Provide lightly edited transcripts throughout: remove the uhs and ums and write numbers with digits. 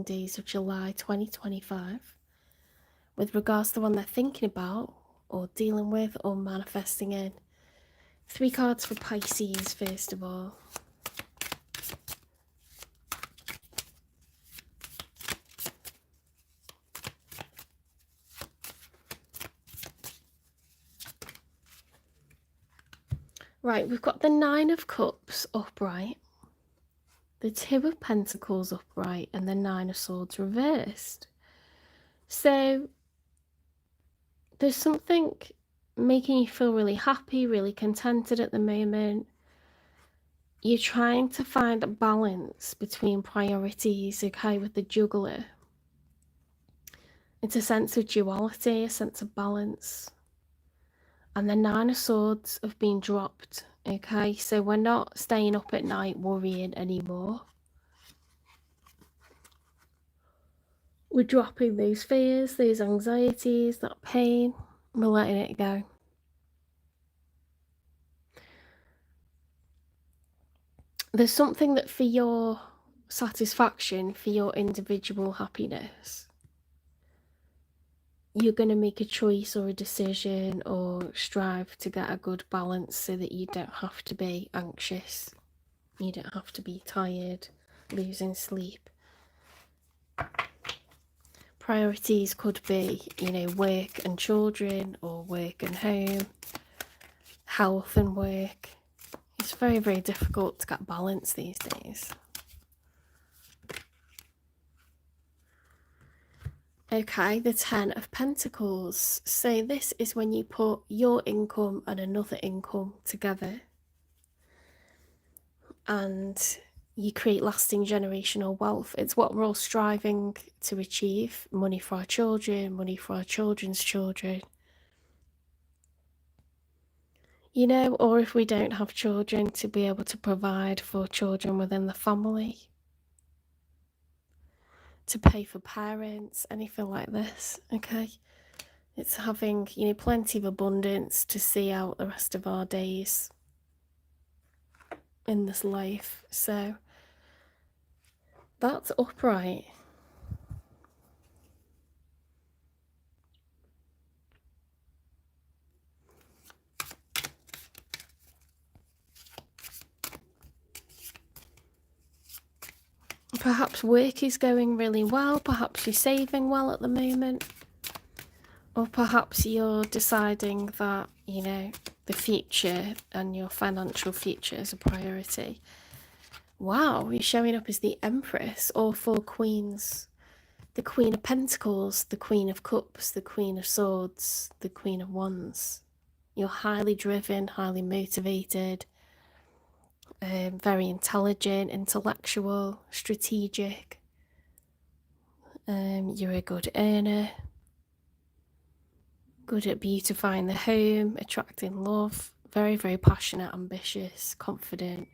days of July 2025 with regards to the one they're thinking about or dealing with or manifesting in. 3 cards for Pisces, first of all. Right, we've got the 9 of Cups upright, the 2 of Pentacles upright, and the 9 of Swords reversed. So there's something making you feel really happy, really contented at the moment. You're trying to find a balance between priorities, okay, with the juggler. It's a sense of duality, a sense of balance. And the 9 of Swords have been dropped, okay? So we're not staying up at night worrying anymore. We're dropping those fears, those anxieties, that pain. We're letting it go. There's something that for your satisfaction, for your individual happiness, you're going to make a choice or a decision or strive to get a good balance so that you don't have to be anxious. You don't have to be tired, losing sleep. Priorities could be, work and children, or work and home, health and work. It's very, very difficult to get balance these days. Okay, the 10 of Pentacles. So this is when you put your income and another income together and you create lasting generational wealth. It's what we're all striving to achieve. Money for our children, money for our children's children. Or if we don't have children, to be able to provide for children within the family, to pay for parents, anything like this, okay? It's having, plenty of abundance to see out the rest of our days in this life. So that's upright. Perhaps work is going really well, perhaps you're saving well at the moment, or perhaps you're deciding that, the future and your financial future is a priority. Wow, you're showing up as the Empress, all 4 queens. The Queen of Pentacles, the Queen of Cups, the Queen of Swords, the Queen of Wands. You're highly driven, highly motivated, very intelligent, intellectual, strategic. You're a good earner, good at beautifying the home, attracting love, very, very passionate, ambitious, confident.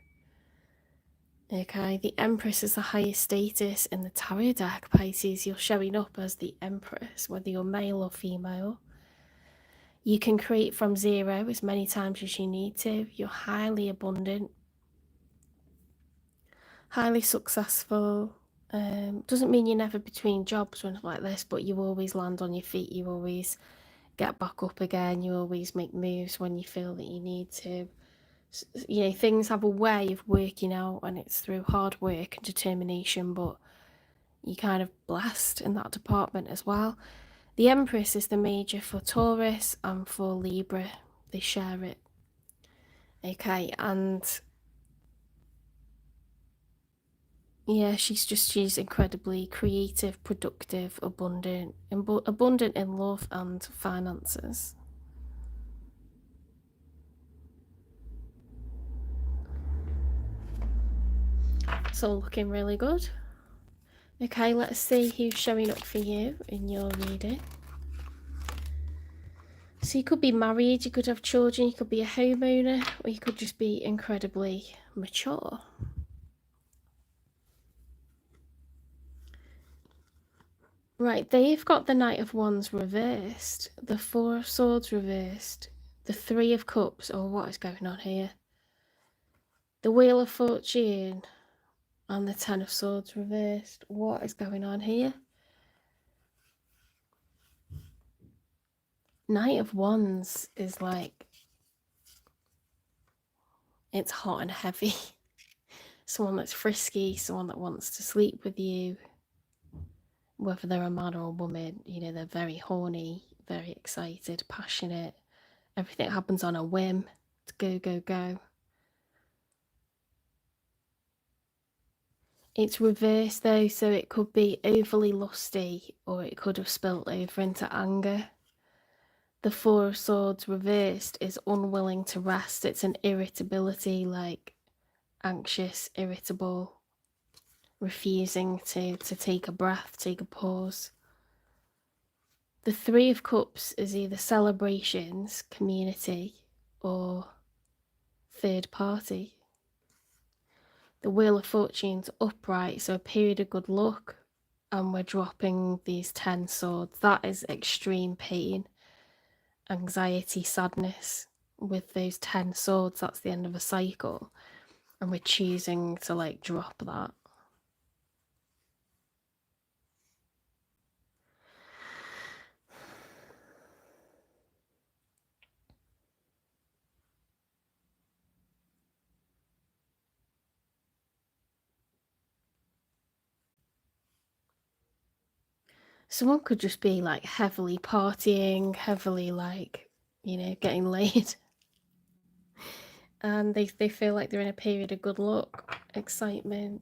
Okay, the Empress is the highest status in the tarot deck, Pisces. You're showing up as the Empress, whether you're male or female. You can create from zero as many times as you need to. You're highly abundant, highly successful. Doesn't mean you're never between jobs or anything like this, but you always land on your feet. You always get back up again. You always make moves when you feel that you need to. Things have a way of working out, and it's through hard work and determination, but you're kind of blessed in that department as well. The Empress is the major for Taurus and for Libra. They share it. Okay, and yeah, she's incredibly creative, productive, abundant in love and finances. It's all looking really good. Okay, let's see who's showing up for you in your reading. So you could be married, you could have children, you could be a homeowner, or you could just be incredibly mature. Right, they've got the Knight of Wands reversed, the 4 of Swords reversed, the 3 of Cups. Oh, what is going on here? The Wheel of Fortune, And the Ten of Swords reversed. What is going on here? Knight of Wands is like, it's hot and heavy. Someone that's frisky, someone that wants to sleep with you. Whether they're a man or a woman, you know, they're very horny, very excited, passionate. Everything happens on a whim. It's go, go, go. It's reversed though, so it could be overly lusty or it could have spilt over into anger. The Four of Swords reversed is unwilling to rest. It's an irritability, like anxious, irritable, refusing to take a breath, take a pause. The Three of Cups is either celebrations, community, or third party. The Wheel of Fortune's upright, so a period of good luck, and we're dropping these 10 swords. That is extreme pain, anxiety, sadness. With those 10 swords, that's the end of a cycle, and we're choosing to like drop that. Someone could just be like heavily partying, heavily like, you know, getting laid. And they feel like they're in a period of good luck, excitement.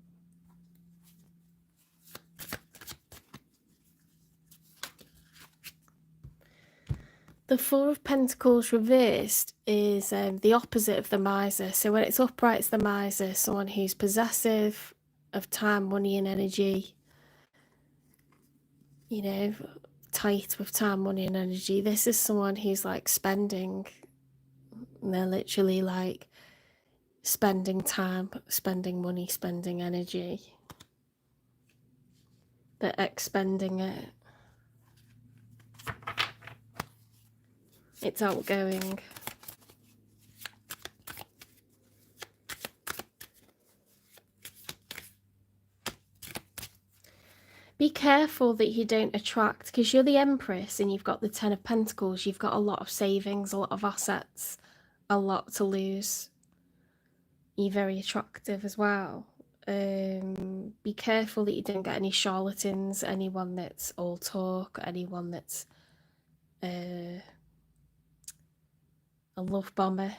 The Four of Pentacles reversed is the opposite of the miser. So when it's upright, it's the miser, someone who's possessive of time, money and energy. You know, tight with time, money and energy. This is someone who's like spending. They're literally like spending time, spending money, spending energy. They're expending it. It's outgoing. Be careful that you don't attract, because you're the Empress and you've got the Ten of Pentacles. You've got a lot of savings, a lot of assets, a lot to lose. You're very attractive as well. Be careful that you don't get any charlatans, anyone that's all talk, anyone that's a love bomber.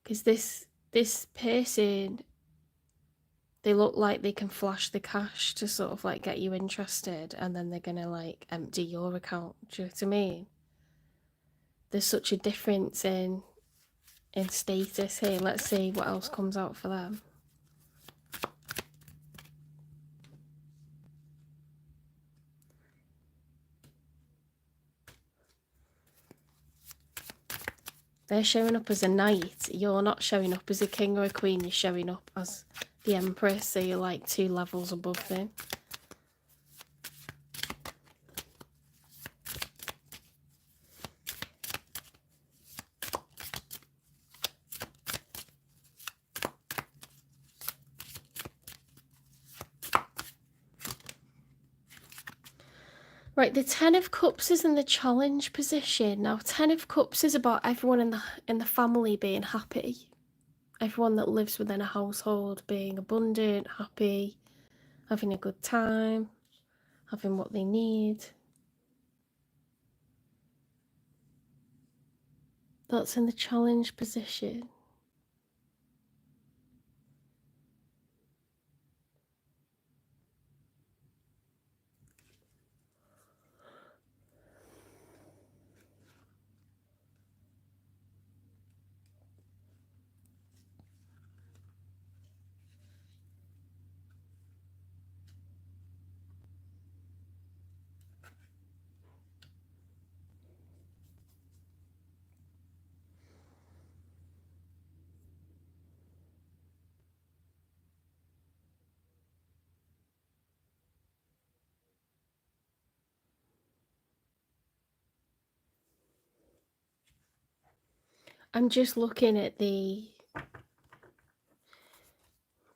Because this person, they look like they can flash the cash to sort of like get you interested, and then they're gonna like empty your account. Do you know what I mean? There's such a difference in status here. Let's see what else comes out for them. They're showing up as a knight. You're not showing up as a king or a queen. You're showing up as the Empress, so you're like 2 levels above them. Right, the Ten of Cups is in the challenge position. Now, Ten of Cups is about everyone in the family being happy. Everyone that lives within a household being abundant, happy, having a good time, having what they need. That's in the challenge position. I'm just looking at the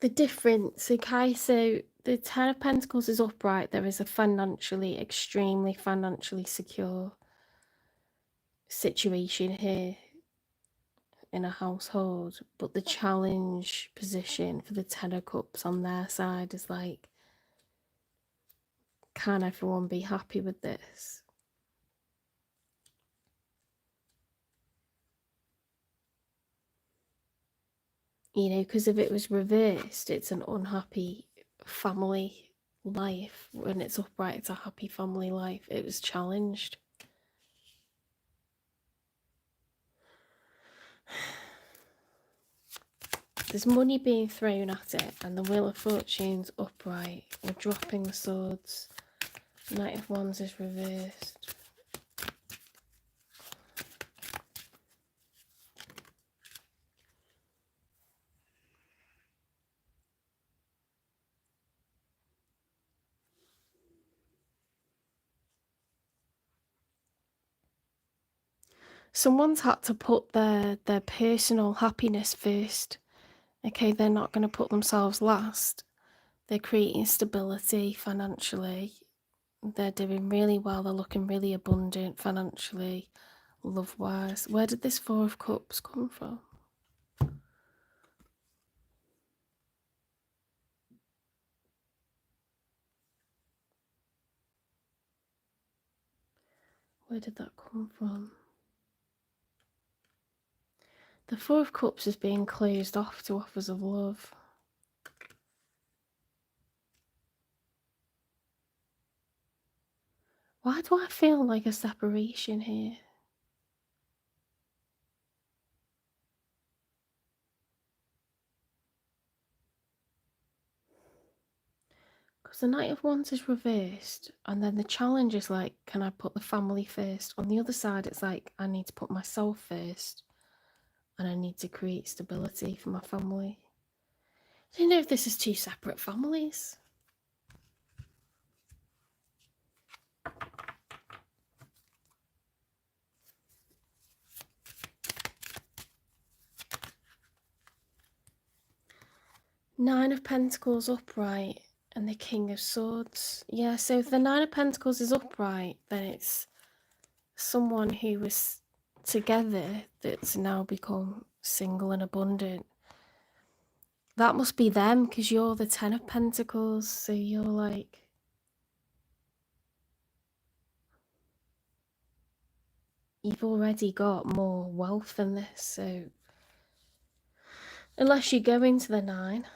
The difference, okay, so the Ten of Pentacles is upright. There is a extremely financially secure situation here in a household, but the challenge position for the Ten of Cups on their side is like, can everyone be happy with this? You know, because if it was reversed, it's an unhappy family life. When it's upright, it's a happy family life. It was challenged. There's money being thrown at it, and the Wheel of Fortune's upright. We're dropping the swords. Knight of Wands is reversed. Someone's had to put their personal happiness first. Okay, they're not going to put themselves last. They're creating stability financially. They're doing really well. They're looking really abundant financially, love-wise. Where did this Four of Cups come from? Where did that come from? The Four of Cups is being closed off to offers of love. Why do I feel like a separation here? Because the Knight of Wands is reversed, and then the challenge is like, can I put the family first? On the other side, it's like, I need to put myself first, and I need to create stability for my family. I don't know if this is two separate families. Nine of Pentacles upright and the King of Swords. Yeah, so if the Nine of Pentacles is upright, then it's someone who was together that's now become single and abundant. That must be them, because you're the Ten of Pentacles, so you're like... You've already got more wealth than this, so... Unless you go into the Nine.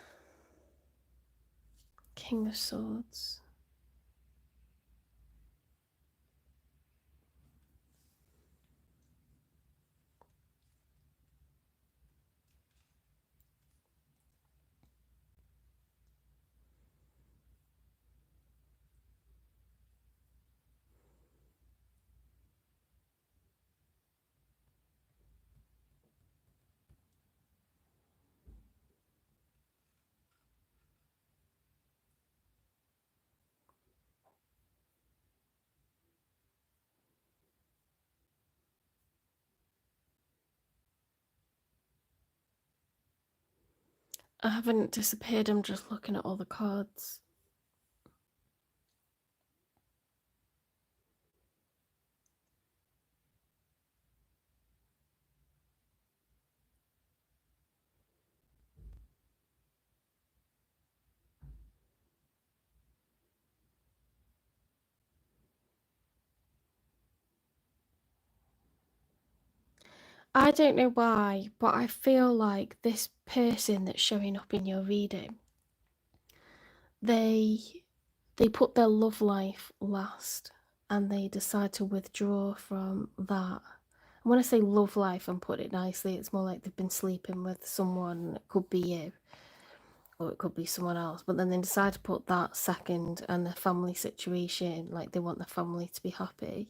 King of Swords. I haven't disappeared, I'm just looking at all the cards. I don't know why, but I feel like this person that's showing up in your reading, they put their love life last, and they decide to withdraw from that. And when I say love life, and put it nicely, it's more like they've been sleeping with someone. It could be you, or it could be someone else, but then they decide to put that second, and the family situation, like they want the family to be happy.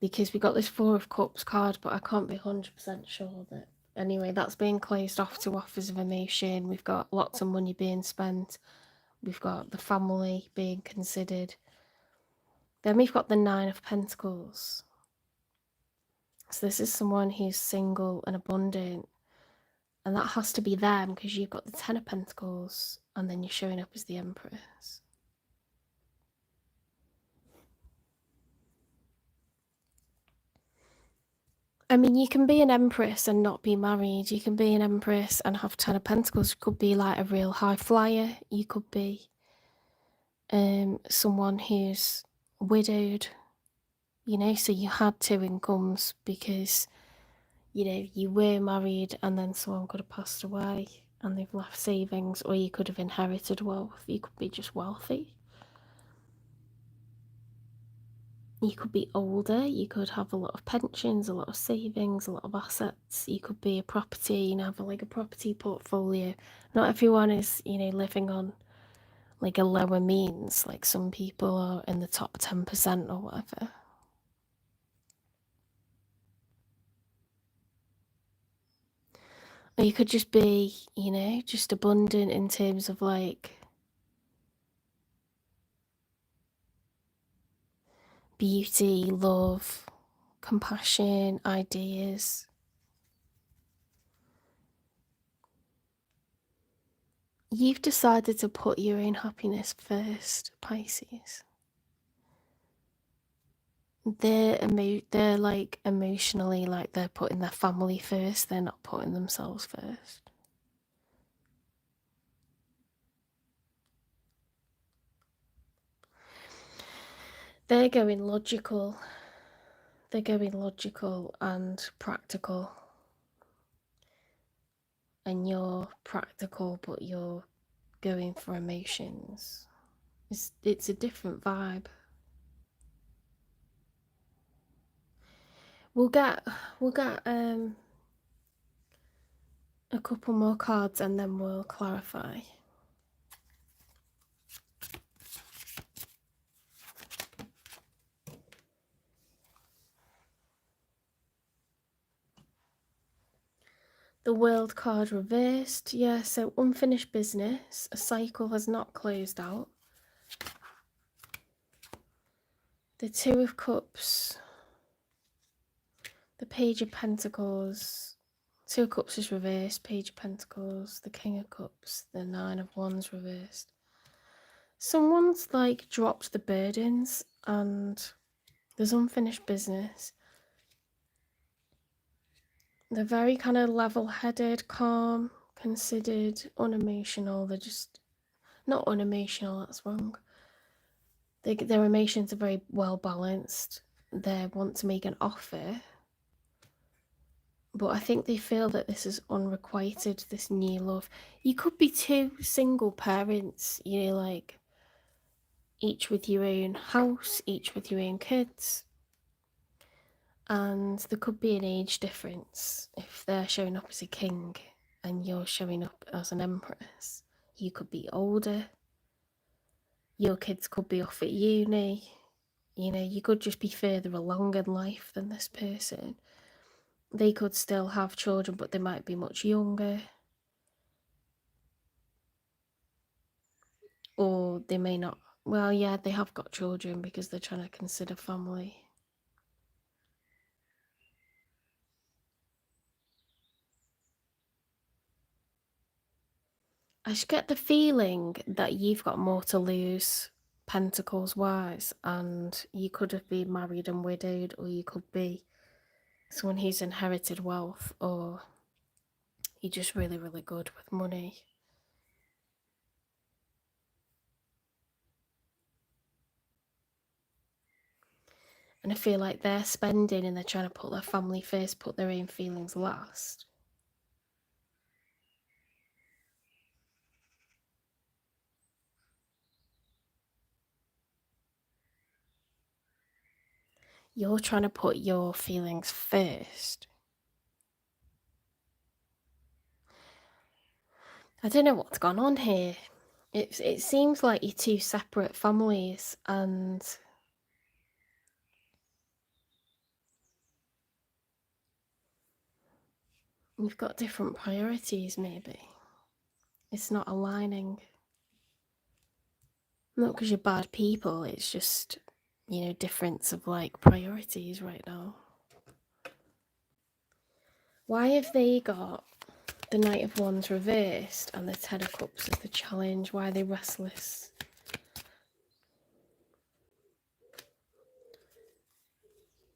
Because we got this Four of Cups card, but I can't be 100% sure that... Anyway, that's being closed off to offers of emotion. We've got lots of money being spent. We've got the family being considered. Then we've got the Nine of Pentacles. So this is someone who's single and abundant. And that has to be them because you've got the Ten of Pentacles and then you're showing up as the Empress. I mean, you can be an Empress and not be married. You can be an Empress and have Ten of Pentacles. You could be like a real high flyer. You could be someone who's widowed, you know, so you had two incomes because, you know, you were married and then someone could have passed away and they've left savings, or you could have inherited wealth. You could be just wealthy. You could be older, you could have a lot of pensions, a lot of savings, a lot of assets. You could be a property, you know, have like a property portfolio. Not everyone is, you know, living on like a lower means, like some people are in the top 10% or whatever. Or you could just be, you know, just abundant in terms of like beauty, love, compassion, ideas. You've decided to put your own happiness first, Pisces. They're like emotionally, like they're putting their family first, they're not putting themselves first. They're going logical. They're going logical and practical. And you're practical, but you're going for emotions. It's a different vibe. We'll get a couple more cards and then we'll clarify. The World card reversed. Yeah, so unfinished business. A cycle has not closed out. The Two of Cups. The Page of Pentacles. Two of Cups is reversed. Page of Pentacles. The King of Cups. The Nine of Wands reversed. Someone's like dropped the burdens and there's unfinished business. They're very kind of level-headed, calm, considered, unemotional. They're just not unemotional, that's wrong. Their emotions are very well balanced. They want to make an offer, but I think they feel that this is unrequited, this new love. You could be two single parents, you know, like each with your own house, each with your own kids. And there could be an age difference. If they're showing up as a king and you're showing up as an empress, you could be older. Your kids could be off at uni. You know, you could just be further along in life than this person. They could still have children, but they might be much younger. Or they may not. Well, yeah, they have got children because they're trying to consider family. I just get the feeling that you've got more to lose, Pentacles wise, and you could have been married and widowed, or you could be someone who's inherited wealth, or you're just really, really good with money. And I feel like they're spending and they're trying to put their family first, put their own feelings last. You're trying to put your feelings first. I don't know what's gone on here. It seems like you're two separate families, and you've got different priorities, maybe. It's not aligning. Not because you're bad people, it's just, you know, difference of like priorities right now. Why have they got the Knight of Wands reversed and the Ten of Cups is the challenge. Why are they restless?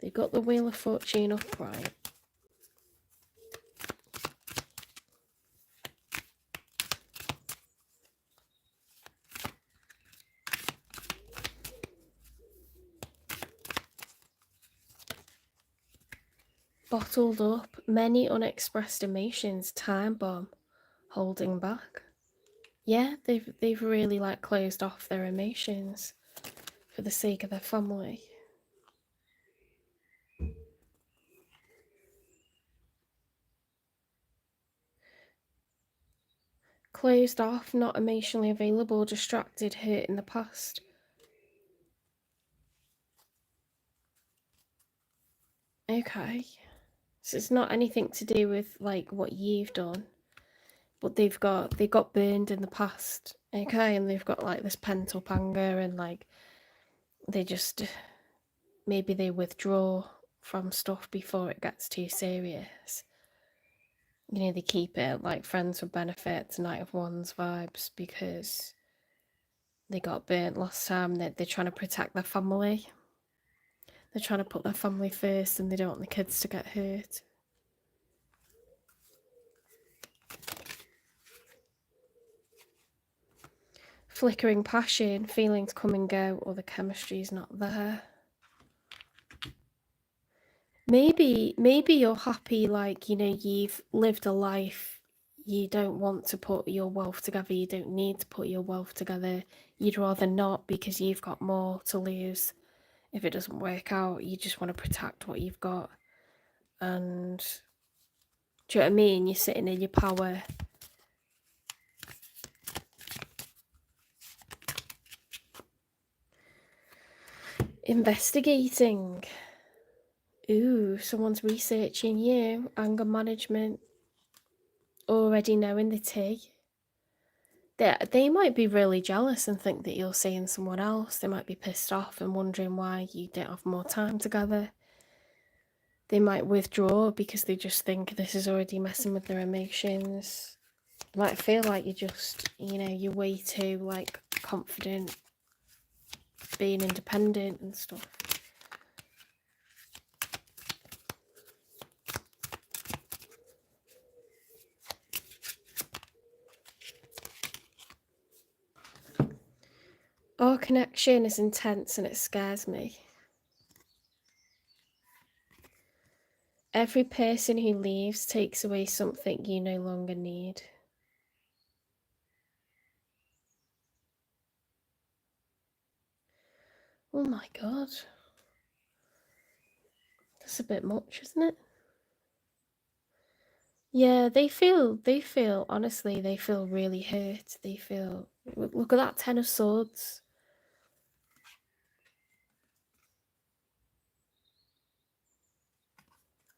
They've got the Wheel of Fortune upright. Bottled up, many unexpressed emotions, time bomb, holding back. Yeah, they've really like closed off their emotions for the sake of their family. Closed off, not emotionally available, distracted, hurt in the past. Okay. So it's not anything to do with like what you've done, but they got burned in the past, okay, and they've got like this pent up anger, and like they just maybe they withdraw from stuff before it gets too serious. You know, they keep it like friends with benefits, Knight of Wands vibes, because they got burnt last time. They're trying to protect their family. They're trying to put their family first, and they don't want the kids to get hurt. Flickering passion, feelings come and go, or the chemistry is not there. Maybe you're happy, like, you know, you've lived a life, you don't want to put your wealth together, you don't need to put your wealth together, you'd rather not because you've got more to lose. If it doesn't work out, you just want to protect what you've got. And do you know what I mean? You're sitting in your power. Investigating. Ooh, someone's researching you. Anger management. Already knowing the tea. They might be really jealous and think that you're seeing someone else. They might be pissed off and wondering why you don't have more time together. They might withdraw because they just think this is already messing with their emotions. They might feel like you're just, you know, you're way too, like, confident, being independent and stuff. Our connection is intense and it scares me. Every person who leaves takes away something you no longer need. Oh my god. That's a bit much, isn't it? Yeah, honestly, they feel really hurt. They feel, look at that Ten of Swords.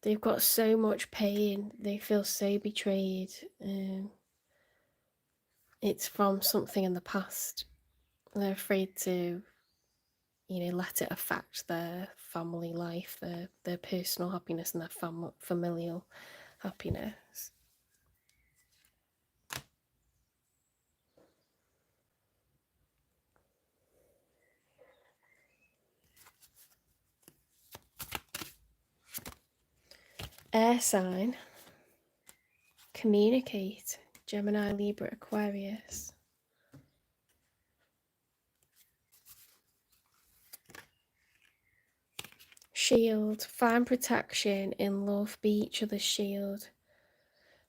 They've got so much pain. They feel so betrayed. It's from something in the past. They're afraid to, you know, let it affect their family life, their personal happiness and their familial happiness. Air sign. Communicate. Gemini, Libra, Aquarius. Shield. Find protection in love. Be each other's shield.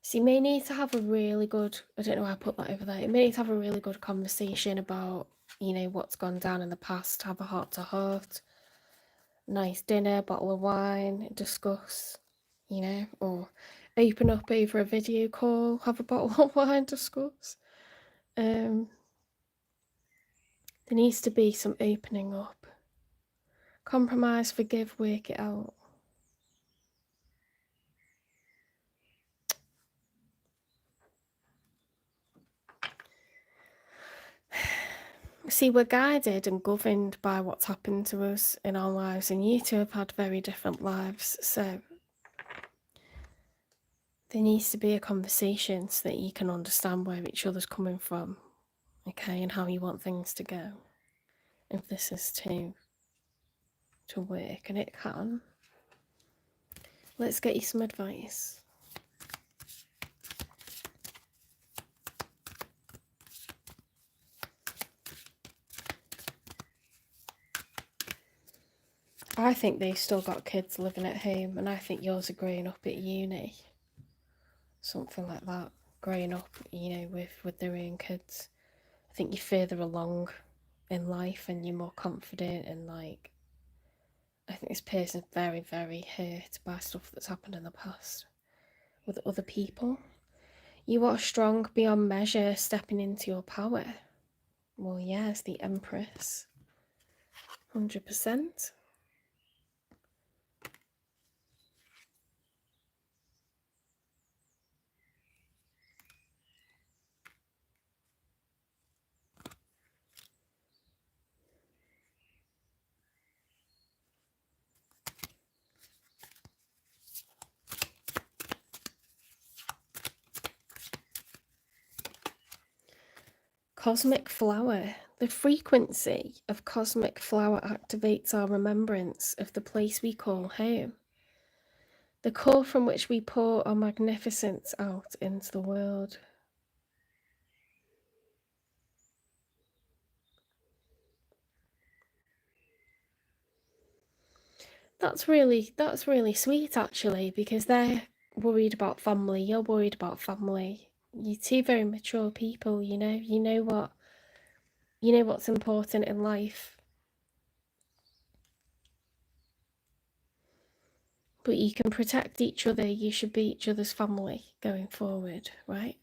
So you may need to have a really good, I don't know why I put that over there, you may need to have a really good conversation about, you know, what's gone down in the past. Have a heart to heart, nice dinner, bottle of wine, discuss, you know, or open up over a video call, have a bottle of wine, discuss. There needs to be some opening up. Compromise, forgive, work it out. See, we're guided and governed by what's happened to us in our lives, and you two have had very different lives, so There needs to be a conversation so that you can understand where each other's coming from, okay, and how you want things to go. If this is to work, and it can, let's get you some advice. I think they've still got kids living at home, and I think yours are growing up at uni. Something like that. Growing up, you know, with their own kids. I think you're further along in life and you're more confident, and like, I think this person's very, very hurt by stuff that's happened in the past with other people. You are strong beyond measure, stepping into your power. Well, yes, the Empress. 100%. Cosmic flower. The frequency of cosmic flower activates our remembrance of the place we call home, the core from which we pour our magnificence out into the world. That's really sweet, actually, because they're worried about family, you're worried about family. You're two very mature people, you know. You know what's important in life. But you can protect each other. You should be each other's family going forward, right?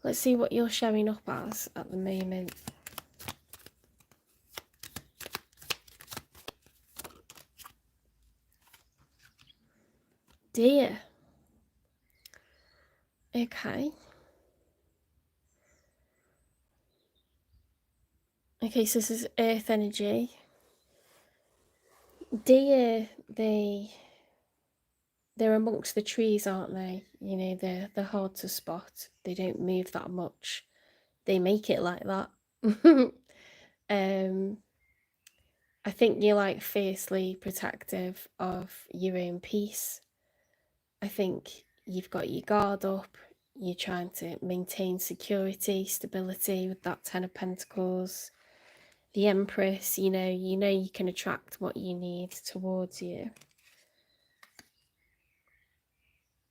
Let's see what you're showing up as at the moment. Dear. Okay. Okay, so this is earth energy. Deer, they're amongst the trees, aren't they? You know, they're hard to spot. They don't move that much. They make it like that. I think you're like fiercely protective of your own peace. I think you've got your guard up. You're trying to maintain security, stability with that Ten of Pentacles. The Empress, you know you can attract what you need towards you.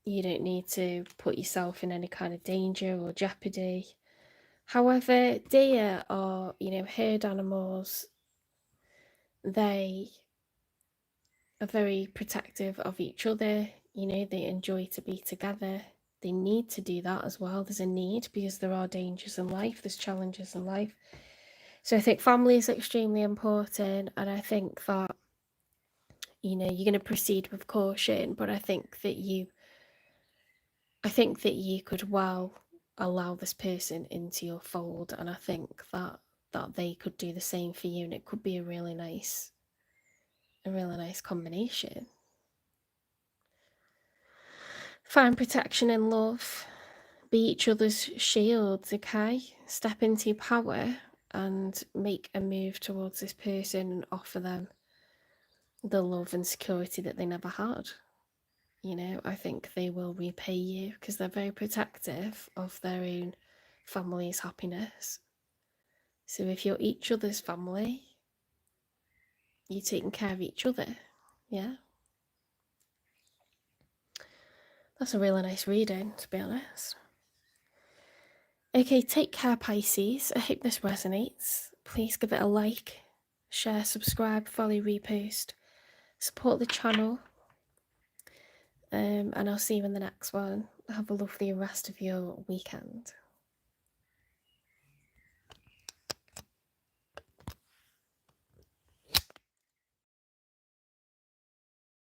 You don't need to put yourself in any kind of danger or jeopardy. However, deer are, you know, herd animals. They are very protective of each other. You know, they enjoy to be together. They need to do that as well. There's a need because there are dangers in life, there's challenges in life. So I think family is extremely important, and I think that, you know, you're going to proceed with caution, but I think that you could well allow this person into your fold, and I think that they could do the same for you, and it could be a really nice combination. Find protection in love. Be each other's shields, okay? Step into your power and make a move towards this person and offer them the love and security that they never had. You know, I think they will repay you because they're very protective of their own family's happiness. So if you're each other's family, you're taking care of each other, yeah? That's a really nice reading, to be honest. Okay, take care, Pisces. I hope this resonates. Please give it a like, share, subscribe, follow, repost, support the channel, and I'll see you in the next one. Have a lovely rest of your weekend.